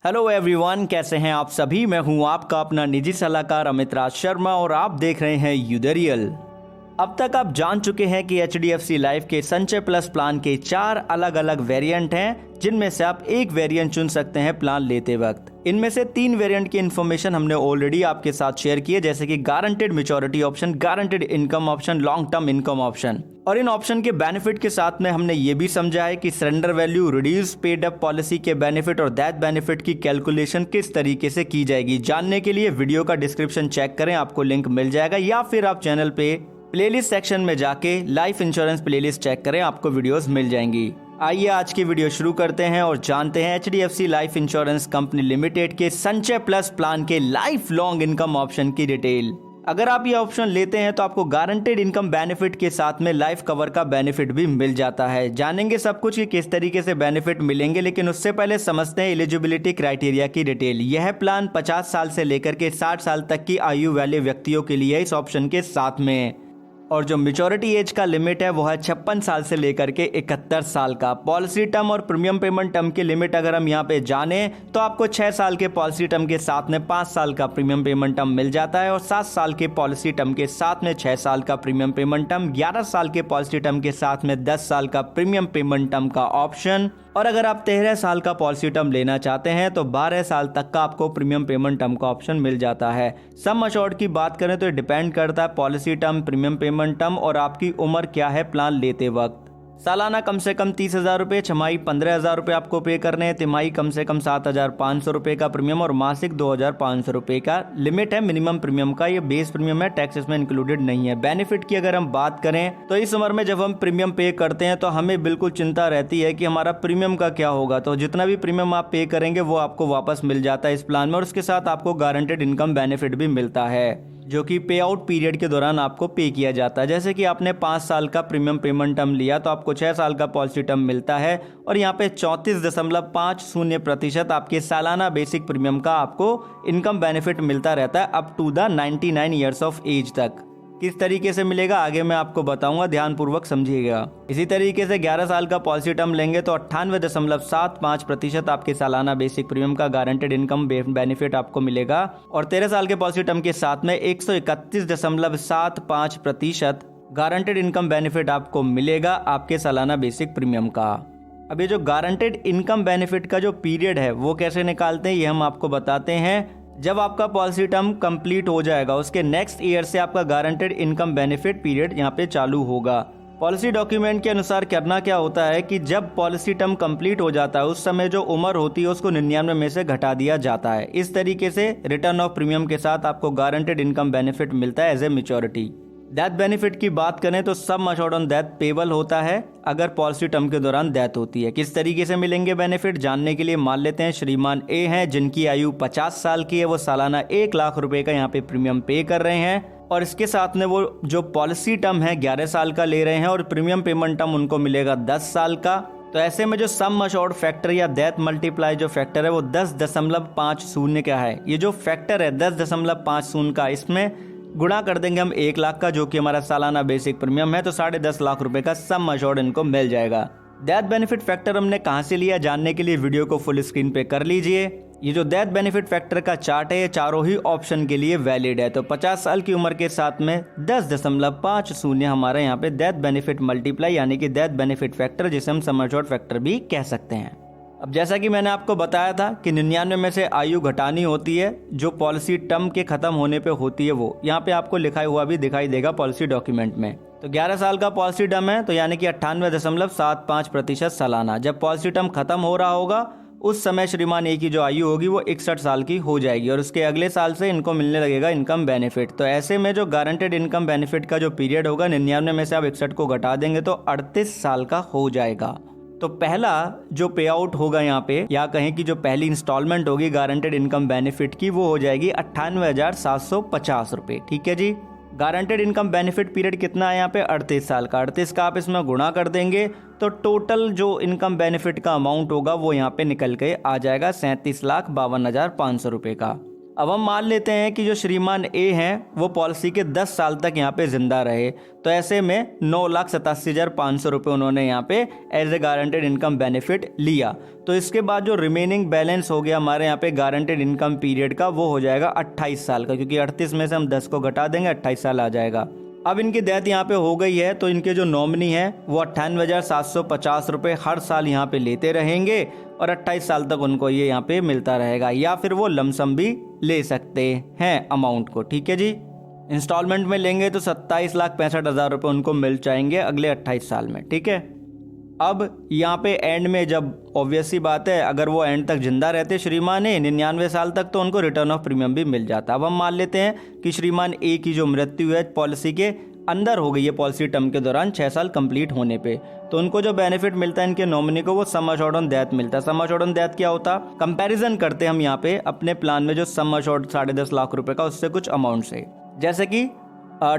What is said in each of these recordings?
Hello everyone, कैसे हैं आप सभी। मैं हूं आपका अपना निजी सलाहकार अमित राज शर्मा और आप देख रहे हैं यूदेरियल। अब तक आप जान चुके हैं कि HDFC लाइफ के संचय प्लस प्लान के 4 अलग अलग वेरिएंट हैं, जिनमें से आप एक वेरिएंट चुन सकते हैं प्लान लेते वक्त। इनमें से 3 वेरिएंट की इन्फॉर्मेशन हमने ऑलरेडी आपके साथ शेयर की है, जैसे कि guaranteed maturity option, guaranteed income option, long term income option. और इन ऑप्शन के बेनिफिट के साथ में हमने ये भी समझा है कि surrender value, reduce paid up policy के बेनिफिट और डेथ बेनिफिट की कैलकुलेशन किस तरीके से की जाएगी। जानने के लिए वीडियो का डिस्क्रिप्शन चेक करें, आपको लिंक मिल जाएगा, या फिर आप चैनल पे प्लेलिस्ट सेक्शन में जाके लाइफ इंश्योरेंस प्लेलिस्ट चेक करें, आपको वीडियोस मिल जाएंगी। आइए आज की वीडियो शुरू करते हैं और जानते हैं HDFC life insurance company limited के संचय प्लस प्लान के लाइफ लॉन्ग इनकम ऑप्शन की डिटेल। अगर आप ये ऑप्शन लेते हैं तो आपको गारंटेड इनकम बेनिफिट के साथ में लाइफ कवर का बेनिफिट भी मिल जाता है। जानेंगे सब कुछ कि किस तरीके से बेनिफिट मिलेंगे, लेकिन उससे पहले समझते हैं एलिजिबिलिटी क्राइटेरिया की डिटेल। यह प्लान 50 साल से लेकर के 60 साल तक की आयु वाले व्यक्तियों के लिए इस ऑप्शन के साथ में, और जो मैच्योरिटी एज का लिमिट है वो है 56 साल से लेकर के 71 साल का। पॉलिसी टर्म और प्रीमियम पेमेंट टर्म की लिमिट अगर हम यहाँ पे जाने तो आपको 6 साल के पॉलिसी टर्म के साथ में 5 साल का प्रीमियम पेमेंट टर्म मिल जाता है, और 7 साल के पॉलिसी टर्म के साथ में 6 साल का प्रीमियम पेमेंट टर्म, 11 साल के पॉलिसी टर्म के साथ में 10 साल का प्रीमियम पेमेंट टर्म का ऑप्शन, और अगर आप 13 साल का पॉलिसी टर्म लेना चाहते हैं तो 12 साल तक का आपको प्रीमियम पेमेंट टर्म का ऑप्शन मिल जाता है। सम अश्योर्ड की बात करें तो डिपेंड करता है policy term, premium payment term और आपकी उम्र क्या है प्लान लेते वक्त। सालाना कम से कम 30,000 रुपये, छमाही 15,000 रुपये आपको पे करने हैं, तिमाही कम से कम 7,500 रुपये का प्रीमियम और मासिक 2,500 रुपये का लिमिट है मिनिमम प्रीमियम का। ये बेस प्रीमियम है, टैक्स इसमें इंक्लूडेड नहीं है। बेनिफिट की अगर हम बात करें तो इस उम्र में जब हम प्रीमियम पे करते हैं तो हमें बिल्कुल चिंता रहती है कि हमारा प्रीमियम का क्या होगा। तो जितना भी प्रीमियम आप पे करेंगे वो आपको वापस मिल जाता है इस प्लान में, और उसके साथ आपको गारंटेड इनकम बेनिफिट भी मिलता है, जो कि पे आउट पीरियड के दौरान आपको पे किया जाता है। जैसे कि आपने 5 साल का प्रीमियम पेमेंट टर्म लिया तो आपको 6 साल का पॉलिसी टर्म मिलता है, और यहाँ पे 34.50% आपके सालाना बेसिक प्रीमियम का आपको इनकम बेनिफिट मिलता रहता है up to the 99 years of age तक। किस तरीके से मिलेगा आगे मैं आपको बताऊंगा, ध्यान पूर्वक समझिएगा। इसी तरीके से 11 साल का पॉलिसी टर्म लेंगे तो 98.75% आपके सालाना बेसिक प्रीमियम का गारंटेड इनकम बेनिफिट आपको मिलेगा, और 13 साल के पॉलिसी टर्म के साथ में 131.75% गारंटेड इनकम बेनिफिट आपको मिलेगा आपके सालाना बेसिक प्रीमियम का। अब ये जो गारंटेड इनकम बेनिफिट का जो पीरियड है वो कैसे निकालते हैं ये हम आपको बताते हैं। जब आपका पॉलिसी टर्म कंप्लीट हो जाएगा उसके नेक्स्ट ईयर से आपका गारंटेड इनकम बेनिफिट पीरियड यहाँ पे चालू होगा। पॉलिसी डॉक्यूमेंट के अनुसार करना क्या होता है कि जब पॉलिसी टर्म कंप्लीट हो जाता है उस समय जो उम्र होती है उसको 99 में से घटा दिया जाता है। इस तरीके से रिटर्न ऑफ प्रीमियम के साथ आपको गारंटेड इनकम बेनिफिट मिलता है as a maturity. Death benefit की बात करें तो sum assured on death payable होता है अगर पॉलिसी टर्म के दौरान डेथ होती है। किस तरीके से मिलेंगे बेनिफिट जानने के लिए मान लेते हैं श्रीमान ए हैं, जिनकी आयु 50 साल की है, वो सालाना 1 लाख रुपए का यहाँ पे प्रीमियम पे कर रहे हैं, और इसके साथ में वो जो पॉलिसी टर्म है 11 साल का ले रहे हैं, और प्रीमियम पेमेंट टर्म उनको मिलेगा 10 साल का। तो ऐसे में जो सम अश्योर्ड फैक्टर या डेथ मल्टीप्लाई जो फैक्टर है वो 10.50 का है। ये जो फैक्टर है 10.50 का, इसमें गुणा कर देंगे हम 1 लाख का, जो कि हमारा सालाना बेसिक प्रीमियम है, तो 10.5 लाख रुपए का सम अश्योर्ड इनको मिल जाएगा। डेथ बेनिफिट फैक्टर हमने कहां से लिया जानने के लिए वीडियो को फुल स्क्रीन पे कर लीजिए। ये जो डेथ बेनिफिट फैक्टर का चार्ट है ये चारों ही ऑप्शन के लिए वैलिड है। तो 50 साल की उम्र के साथ में 10.50 हमारा यहाँ पे डेथ बेनिफिट मल्टीप्लाई यानी कि डेथ बेनिफिट फैक्टर, जिसे हम सम अश्योर्ड फैक्टर भी कह सकते हैं। अब जैसा कि मैंने आपको बताया था कि 99 में से आयु घटानी होती है जो पॉलिसी टर्म के खत्म होने पे होती है, वो यहाँ पे आपको लिखा हुआ भी दिखाई देगा पॉलिसी डॉक्यूमेंट में। तो 11 साल का पॉलिसी टर्म है तो यानी कि 98.75% सालाना। जब पॉलिसी टर्म खत्म हो रहा होगा उस समय श्रीमान ए की जो आयु होगी वो 61 साल की हो जाएगी, और उसके अगले साल से इनको मिलने लगेगा इनकम बेनिफिट। तो ऐसे में जो गारंटेड इनकम बेनिफिट का जो पीरियड होगा 99 में से आप 61 को घटा देंगे तो 38 साल का हो जाएगा। तो पहला जो पे आउट होगा यहाँ पे, या कहें कि जो पहली इंस्टॉलमेंट होगी गारंटेड इनकम बेनिफिट की, वो हो जाएगी 98,750 रुपये। ठीक है जी। गारंटेड इनकम बेनिफिट पीरियड कितना है यहाँ पे 38 साल का। 38 का आप इसमें गुणा कर देंगे तो टोटल जो इनकम बेनिफिट का अमाउंट होगा वो यहाँ पे निकल के आ जाएगा 37,52,500 रुपये का। अब हम मान लेते हैं कि जो श्रीमान ए हैं वो पॉलिसी के 10 साल तक यहाँ पे जिंदा रहे, तो ऐसे में 9,87,500 रुपये उन्होंने यहाँ पे as a guaranteed income benefit लिया। तो इसके बाद जो रिमेनिंग बैलेंस हो गया हमारे यहाँ पे गारंटेड इनकम पीरियड का, वो हो जाएगा 28 साल का, क्योंकि 38 में से हम 10 को घटा देंगे, 28 साल आ जाएगा। अब इनकी डेथ यहाँ पे हो गई है, तो इनके जो नॉमिनी है वो 98,750 रुपये हर साल यहाँ पे लेते रहेंगे और 28 साल तक उनको ये यहाँ पे मिलता रहेगा, या फिर वो लमसम भी ले सकते हैं अमाउंट को। ठीक है जी। इंस्टॉलमेंट में लेंगे तो 27,65,000 रुपये उनको मिल जाएंगे अगले 28 साल में। ठीक है। अब यहाँ पे एंड में, जब ऑब्वियस सी बात है, अगर वो एंड तक जिंदा रहते श्रीमान ए 99 साल तक, तो उनको रिटर्न ऑफ प्रीमियम भी मिल जाता। अब हम मान लेते हैं कि श्रीमान ए की जो मृत्यु है पॉलिसी के अंदर हो गई है, पॉलिसी टर्म के दौरान 6 साल कंप्लीट होने पे, तो उनको जो बेनिफिट मिलता है इनके नॉमिनी को, वो सम अश्योर्ड ऑन डेथ मिलता है। सम अश्योर्ड ऑन डेथ क्या होता है? कंपैरिजन करते हैं हम यहाँ पे अपने प्लान में जो सम अश्योर्ड 10.5 लाख रुपए का, उससे कुछ अमाउंट से, जैसे कि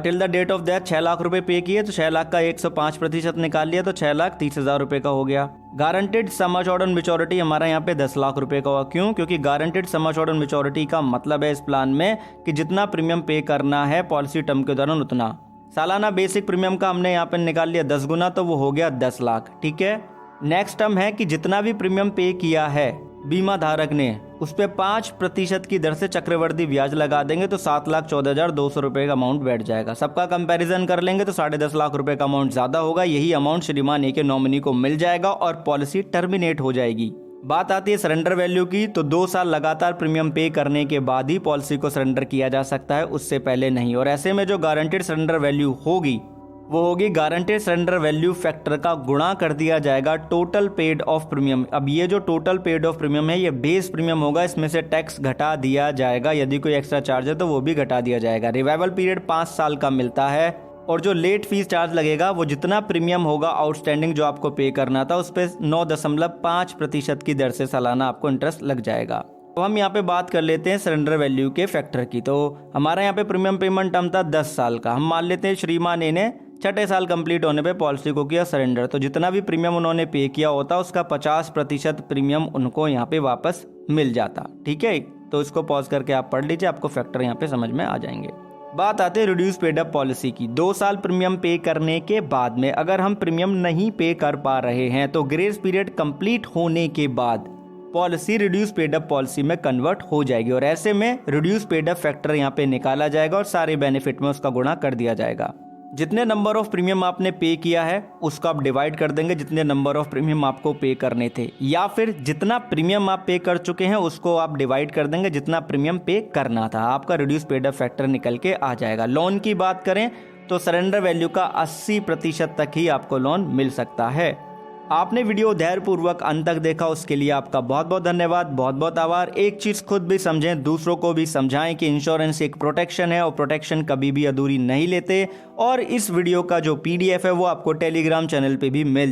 till the date of death 6 lakh रुपए पे किए, तो 6 लाख का 105% निकाल लिया, तो 6,30,000 रुपए का हो गया। Guaranteed some assured on maturity हमारा यहाँ पे 10 लाख रुपए का हुआ। क्यों? क्योंकि guaranteed some assured on maturity का मतलब है इस प्लान में कि जितना प्रीमियम पे करना है पॉलिसी टर्म के दौरान उतना। सालाना बेसिक प्रीमियम का हमने यहाँ पे निकाल लिया 10 गुना, तो वो हो गया 10 लाख। ठीक है। नेक्स्ट टर्म है कि जितना भी प्रीमियम पे किया है बीमा धारक ने, उस पे 5% की दर से चक्रवर्ती ब्याज लगा देंगे, तो 7,14,200 रुपए का अमाउंट बैठ जाएगा। सबका कंपैरिजन कर लेंगे तो 10.5 लाख रुपए का अमाउंट ज्यादा होगा। यही अमाउंट श्रीमान ए के नॉमिनी को मिल जाएगा और पॉलिसी टर्मिनेट हो जाएगी। बात आती है सरेंडर वैल्यू की, तो 2 साल लगातार प्रीमियम पे करने के बाद ही पॉलिसी को सरेंडर किया जा सकता है, उससे पहले नहीं। और ऐसे में जो गारंटेड सरेंडर वैल्यू होगी वो होगी गारंटेड सरेंडर वैल्यू फैक्टर का गुणा कर दिया जाएगा टोटल पेड ऑफ प्रीमियम। अब ये जो टोटल पेड ऑफ प्रीमियम है ये बेस प्रीमियम होगा, इसमें से टैक्स घटा दिया जाएगा, यदि कोई एक्स्ट्रा चार्ज है तो वो भी घटा दिया जाएगा। रिवाइवल पीरियड 5 साल का मिलता है, और जो लेट फीस चार्ज लगेगा वो जितना प्रीमियम होगा आउटस्टैंडिंग जो आपको पे करना था उस पर 9.5% की दर से सालाना आपको इंटरेस्ट लग जाएगा। तो हम यहाँ पे बात कर लेते हैं सरेंडर वैल्यू के फैक्टर की। तो हमारा यहाँ पे प्रीमियम पेमेंट टर्म था 10 साल का। हम मान लेते हैं श्रीमान ए ने 6ठे साल कंप्लीट होने पे पॉलिसी को किया सरेंडर, तो जितना भी प्रीमियम उन्होंने पे किया होता उसका 50% प्रीमियम उनको यहाँ पे वापस मिल जाता। ठीक है। तो इसको पॉज करके आप पढ़ लीजिए, आपको फैक्टर यहाँ पे समझ में आ जाएंगे। बात आते है रिड्यूस पेड अप पॉलिसी की। 2 साल प्रीमियम पे करने के बाद में अगर हम प्रीमियम नहीं पे कर पा रहे हैं तो ग्रेस पीरियड कंप्लीट होने के बाद policy reduce paid up policy में कन्वर्ट हो जाएगी, और ऐसे में रिड्यूस पेड अप फैक्टर यहाँ पे निकाला जाएगा और सारे बेनिफिट में उसका गुणा कर दिया जाएगा। जितने नंबर ऑफ प्रीमियम आपने पे किया है उसको आप डिवाइड कर देंगे जितने नंबर ऑफ प्रीमियम आपको पे करने थे, या फिर जितना प्रीमियम आप पे कर चुके हैं उसको आप डिवाइड कर देंगे जितना प्रीमियम पे करना था। आपका रिड्यूस पेड अप फैक्टर निकल के आ जाएगा। लोन की बात करें तो सरेंडर वैल्यू का 80% तक ही आपको लोन मिल सकता है। आपने वीडियो धैर्यपूर्वक अंत तक देखा, उसके लिए आपका बहुत बहुत धन्यवाद, बहुत बहुत आभार। एक चीज खुद भी समझें, दूसरों को भी समझाएं कि इंश्योरेंस एक प्रोटेक्शन है और प्रोटेक्शन कभी भी अधूरी नहीं लेते। और इस वीडियो का जो PDF है वो आपको टेलीग्राम चैनल पे भी मिल